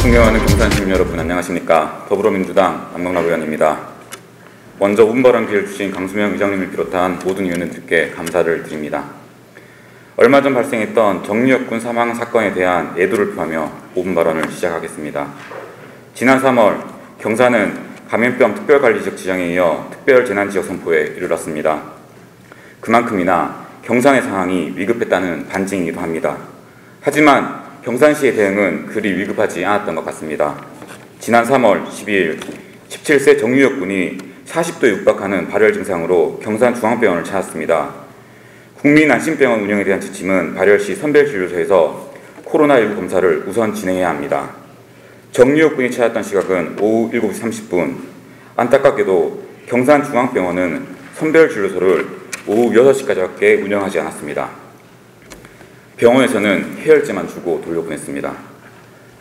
존경하는 경산 시민 여러분, 안녕하십니까. 더불어민주당 안명락 의원입니다. 먼저 5분 발언 기회를 주신 강수명 의장님을 비롯한 모든 의원님들께 감사를 드립니다. 얼마 전 발생했던 정유엽 사망 사건에 대한 애도를 표하며 5분 발언을 시작하겠습니다. 지난 3월 경산은 감염병 특별관리지역 지정에 이어 특별재난지역 선포에 이르렀습니다. 그만큼이나 경산의 상황이 위급했다는 반증이기도 합니다. 하지만 경산시의 대응은 그리 위급하지 않았던 것 같습니다. 지난 3월 12일 17세 정유엽 군이 40도에 육박하는 발열 증상으로 경산중앙병원을 찾았습니다. 국민안심병원 운영에 대한 지침은 발열 시 선별진료소에서 코로나19 검사를 우선 진행해야 합니다. 정유엽 군이 찾았던 시각은 오후 7시 30분. 안타깝게도 경산중앙병원은 선별진료소를 오후 6시까지밖에 운영하지 않았습니다. 병원에서는 해열제만 주고 돌려보냈습니다.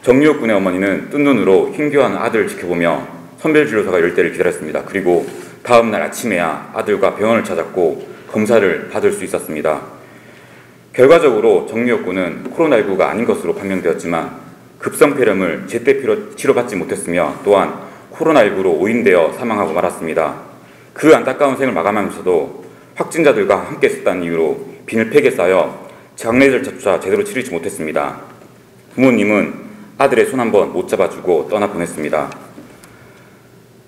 정유엽 군의 어머니는 뜬 눈으로 힘겨워하는 아들을 지켜보며 선별진료소가 열 때를 기다렸습니다. 그리고 다음 날 아침에야 아들과 병원을 찾았고 검사를 받을 수 있었습니다. 결과적으로 정유엽 군은 코로나19가 아닌 것으로 판명되었지만 급성폐렴을 제때 치료받지 못했으며 또한 코로나19로 오인되어 사망하고 말았습니다. 그 안타까운 생을 마감하면서도 확진자들과 함께 있었다는 이유로 비닐팩에 쌓여 장례절차조차 제대로 치르지 못했습니다. 부모님은 아들의 손 한번 못 잡아주고 떠나보냈습니다.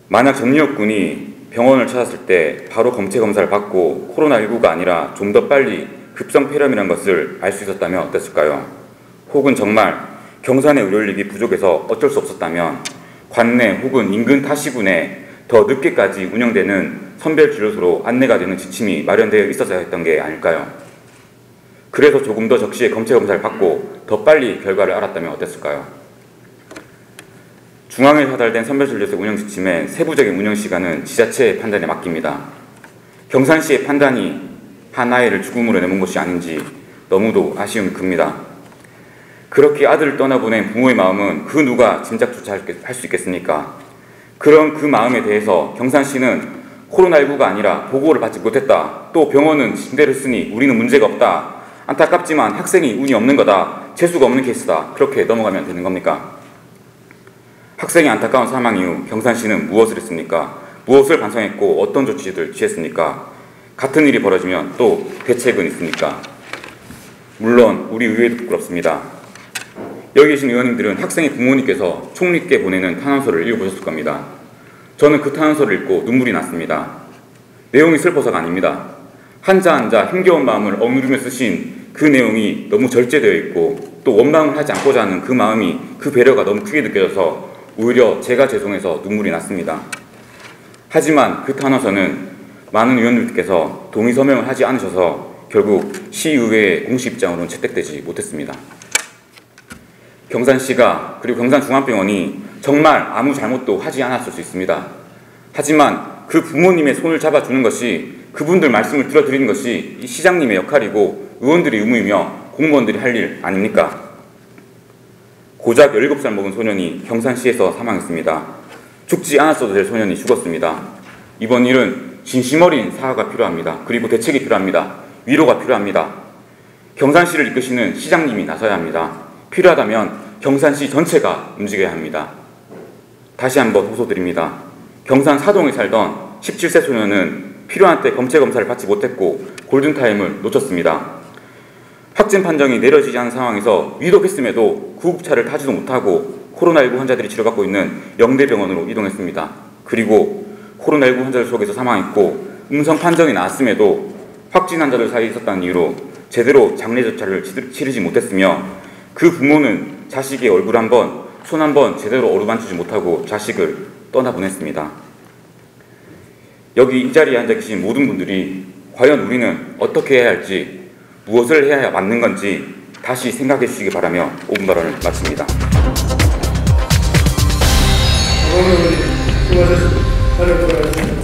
만약 정유엽 군이 병원을 찾았을 때 바로 검체 검사를 받고 코로나19가 아니라 좀 더 빨리 급성폐렴이라는 것을 알 수 있었다면 어땠을까요? 혹은 정말 경산의 의료인력이 부족해서 어쩔 수 없었다면 관내 혹은 인근 타시군에 더 늦게까지 운영되는 선별진료소로 안내가 되는 지침이 마련되어 있었어야 했던 게 아닐까요? 그래서 조금 더 적시에 검체 검사를 받고 더 빨리 결과를 알았다면 어땠을까요? 중앙에 사달된 선별진료소 운영 지침의 세부적인 운영 시간은 지자체의 판단에 맡깁니다. 경산시의 판단이 한 아이를 죽음으로 내몬 것이 아닌지 너무도 아쉬움이 큽니다. 그렇게 아들을 떠나보낸 부모의 마음은 그 누가 짐작조차 할 수 있겠습니까? 그런 그 마음에 대해서 경산시는 코로나19가 아니라 보고를 받지 못했다. 또 병원은 진대를 쓰니 우리는 문제가 없다. 안타깝지만 학생이 운이 없는 거다. 재수가 없는 케이스다. 그렇게 넘어가면 되는 겁니까? 학생의 안타까운 사망 이후 경산시는 무엇을 했습니까? 무엇을 반성했고 어떤 조치를 취했습니까? 같은 일이 벌어지면 또 대책은 있습니까? 물론 우리 의회도 부끄럽습니다. 여기 계신 의원님들은 학생의 부모님께서 총리께 보내는 탄원서를 읽어보셨을 겁니다. 저는 그 탄원서를 읽고 눈물이 났습니다. 내용이 슬퍼서가 아닙니다. 한자 한자 힘겨운 마음을 억누르며 쓰신 그 내용이 너무 절제되어 있고 또 원망을 하지 않고자 하는 그 마음이, 그 배려가 너무 크게 느껴져서 오히려 제가 죄송해서 눈물이 났습니다. 하지만 그 탄원서는 많은 의원님들께서 동의 서명을 하지 않으셔서 결국 시의회의 공식 입장으로는 채택되지 못했습니다. 경산시가 그리고 경산중앙병원이 정말 아무 잘못도 하지 않았을 수 있습니다. 하지만 그 부모님의 손을 잡아주는 것이, 그분들 말씀을 들어드리는 것이 이 시장님의 역할이고 의원들의 의무이며 공무원들이 할 일 아닙니까? 고작 17살 먹은 소년이 경산시에서 사망했습니다. 죽지 않았어도 될 소년이 죽었습니다. 이번 일은 진심 어린 사과가 필요합니다. 그리고 대책이 필요합니다. 위로가 필요합니다. 경산시를 이끄시는 시장님이 나서야 합니다. 필요하다면 경산시 전체가 움직여야 합니다. 다시 한번 호소드립니다. 경산 사동에 살던 17세 소년은 필요한 때 검체 검사를 받지 못했고 골든타임을 놓쳤습니다. 확진 판정이 내려지지 않은 상황에서 위독했음에도 구급차를 타지도 못하고 코로나19 환자들이 치료받고 있는 영대병원으로 이동했습니다. 그리고 코로나19 환자들 속에서 사망했고 음성 판정이 나왔음에도 확진 환자들 사이에 있었다는 이유로 제대로 장례절차를 치르지 못했으며 그 부모는 자식의 얼굴 한번, 손 한번 제대로 어루만지지 못하고 자식을 떠나보냈습니다. 여기 이 자리에 앉아 계신 모든 분들이 과연 우리는 어떻게 해야 할지, 무엇을 해야 맞는 건지 다시 생각해 주시기 바라며 5분 발언을 마칩니다. 수고하셨습니다.